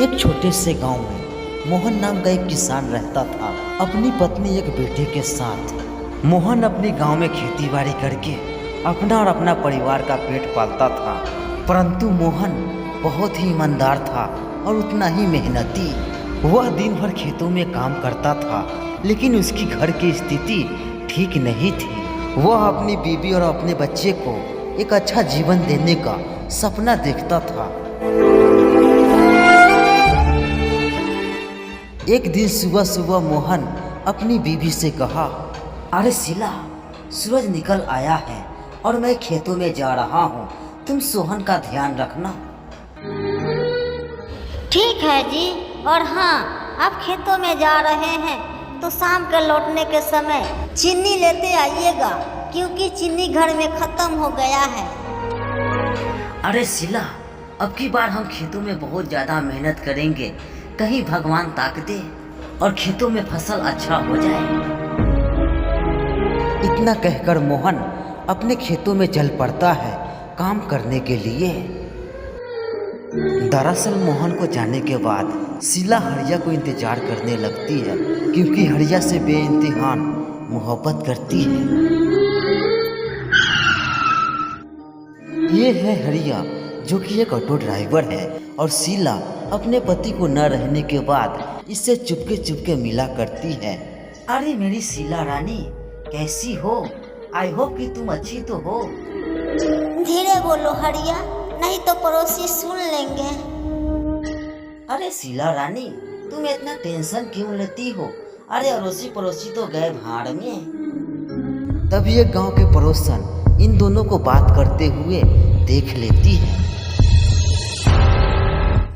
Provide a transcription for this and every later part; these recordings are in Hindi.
एक छोटे से गांव में मोहन नाम का एक किसान रहता था, अपनी पत्नी एक बेटे के साथ। मोहन अपने गांव में खेती बाड़ी करके अपना और अपना परिवार का पेट पालता था, परंतु मोहन बहुत ही ईमानदार था और उतना ही मेहनती। वह दिन भर खेतों में काम करता था, लेकिन उसकी घर की स्थिति ठीक नहीं थी। वह अपनी बीवी और अपने बच्चे को एक अच्छा जीवन देने का सपना देखता था। एक दिन सुबह सुबह मोहन अपनी बीवी से कहा, अरे शीला, सूरज निकल आया है और मैं खेतों में जा रहा हूँ, तुम सोहन का ध्यान रखना। ठीक है जी। और हाँ, आप खेतों में जा रहे हैं तो शाम के लौटने के समय चीनी लेते आइएगा, क्योंकि चीनी घर में खत्म हो गया है। अरे शीला, अब की बार हम खेतों में बहुत ज़्यादा मेहनत करेंगे, कहीं भगवान ताक दे और खेतों में फसल अच्छा हो जाए। इतना कहकर मोहन अपने खेतों में चल पड़ता है काम करने के लिए। दरअसल मोहन को जाने के बाद शीला हरिया को इंतजार करने लगती है, क्योंकि हरिया से बेइंतहान मोहब्बत करती है। ये है हरिया, जो कि एक ऑटो ड्राइवर है, और शीला अपने पति को न रहने के बाद इससे चुपके चुपके मिला करती है। अरे मेरी शीला रानी, कैसी हो? आई होप कि तुम अच्छी तो हो। धीरे बोलो हरिया, नहीं तो पड़ोसी सुन लेंगे। अरे शीला रानी, तुम इतना टेंशन क्यों लेती हो? अरे अड़ोसी पड़ोसी तो गए भाड़ में। तभी एक गांव के पड़ोसन इन दोनों को बात करते हुए देख लेती है।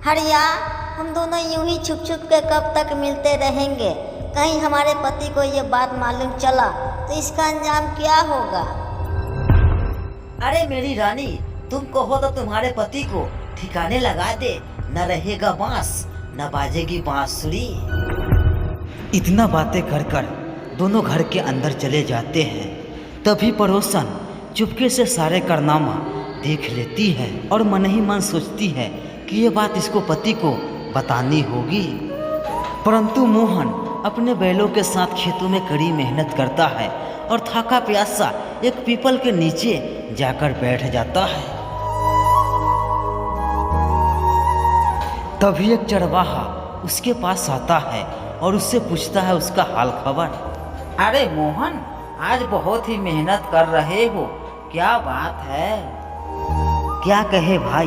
हरिया, हम दोनों यूं ही छुप छुप के कब तक मिलते रहेंगे? कहीं हमारे पति को ये बात मालूम चला तो इसका अंजाम क्या होगा? अरे मेरी रानी, तुम कहो तो तुम्हारे पति को ठिकाने लगा दे, न रहेगा बांस न बाजेगी बांसुरी। इतना बातें कर कर दोनों घर के अंदर चले जाते हैं। तभी पड़ोसन चुपके से सारे कारनामा देख लेती है और मन ही मन सोचती है कि ये बात इसको पति को बतानी होगी। परंतु मोहन अपने बैलों के साथ खेतों में कड़ी मेहनत करता है और थाका प्यासा एक पीपल के नीचे जाकर बैठ जाता है। तभी एक चरवाहा उसके पास आता है और उससे पूछता है उसका हाल खबर। अरे मोहन, आज बहुत ही मेहनत कर रहे हो, क्या बात है? क्या कहे भाई,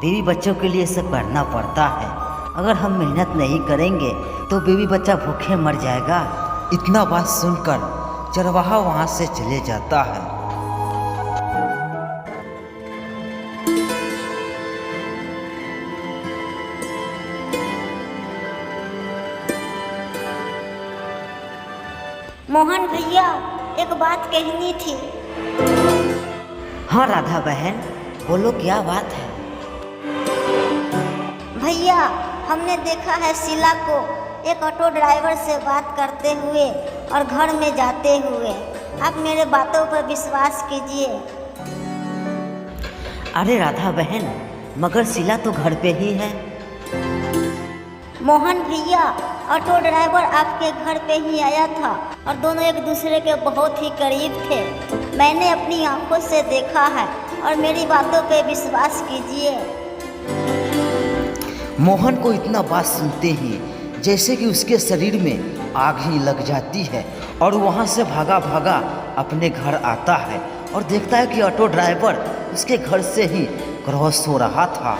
बीवी बच्चों के लिए सब करना पड़ता है। अगर हम मेहनत नहीं करेंगे तो बीवी बच्चा भूखे मर जाएगा। इतना बात सुनकर चरवाहा वहां से चले जाता है। मोहन भैया, एक बात कहनी थी। हाँ राधा बहन, बोलो क्या बात है? भैया, हमने देखा है शीला को एक ऑटो ड्राइवर से बात करते हुए और घर में जाते हुए। आप मेरे बातों पर विश्वास कीजिए। अरे राधा बहन, मगर शीला तो घर पे ही है। मोहन भैया, ऑटो ड्राइवर आपके घर पे ही आया था और दोनों एक दूसरे के बहुत ही करीब थे। मैंने अपनी आंखों से देखा है और मेरी बातों पे विश्वास कीजिए। मोहन को इतना बात सुनते ही जैसे कि उसके शरीर में आग ही लग जाती है और वहाँ से भागा भागा अपने घर आता है और देखता है कि ऑटो ड्राइवर उसके घर से ही क्रॉस हो रहा था।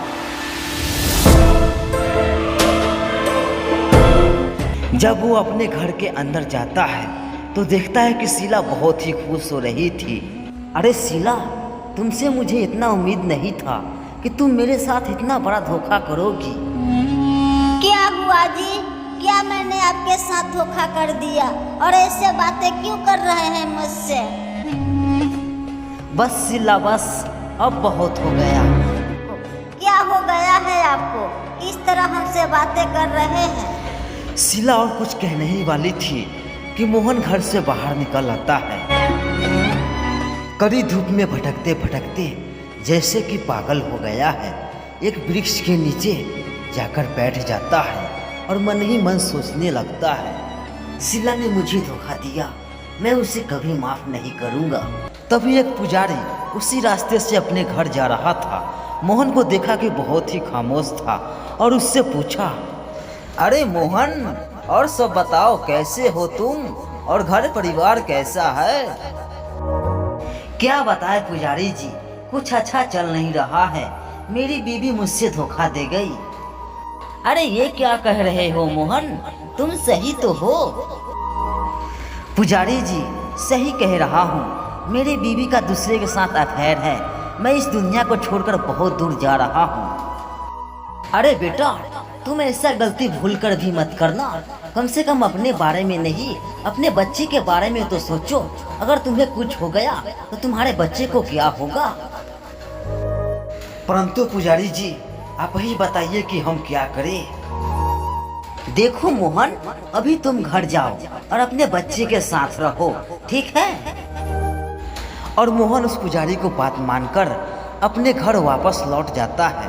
जब वो अपने घर के अंदर जाता है तो देखता है कि शीला बहुत ही खुश हो रही थी। अरे शीला, तुमसे मुझे इतना उम्मीद नहीं था कि तुम मेरे साथ इतना बड़ा धोखा करोगी। क्या हुआ जी? क्या मैंने आपके साथ धोखा कर दिया और ऐसे बातें क्यों कर रहे हैं मुझसे? बस शीला, बस अब बहुत हो गया। क्या हो गया है आपको? इस तरह हमसे बातें कर रहे हैं। शीला और कुछ कहने ही वाली थी कि मोहन घर से बाहर निकल आता है। कड़ी धूप में भटकते भटकते जैसे कि पागल हो गया है, एक वृक्ष के नीचे जाकर बैठ जाता है और मन ही मन सोचने लगता है, शीला ने मुझे धोखा दिया, मैं उसे कभी माफ नहीं करूंगा। तभी एक पुजारी उसी रास्ते से अपने घर जा रहा था। मोहन को देखा कि बहुत ही खामोश था और उससे पूछा, अरे मोहन, और सब बताओ, कैसे हो तुम और घर परिवार कैसा है? क्या बताए पुजारी जी, कुछ अच्छा चल नहीं रहा है, मेरी बीवी मुझसे धोखा दे गई। अरे ये क्या कह रहे हो मोहन, तुम सही तो हो? पुजारी जी सही कह रहा हूँ, मेरी बीवी का दूसरे के साथ अफेयर है, मैं इस दुनिया को छोड़कर बहुत दूर जा रहा हूँ। अरे बेटा, तुम ऐसा गलती भूल कर भी मत करना, कम से कम अपने बारे में नहीं, अपने बच्चे के बारे में तो सोचो। अगर तुम्हें कुछ हो गया तो तुम्हारे बच्चे को क्या होगा? परंतु पुजारी जी, आप ही बताइए कि हम क्या करें? देखो मोहन, अभी तुम घर जाओ और अपने बच्चे के साथ रहो, ठीक है? और मोहन उस पुजारी को बात मानकर अपने घर वापस लौट जाता है।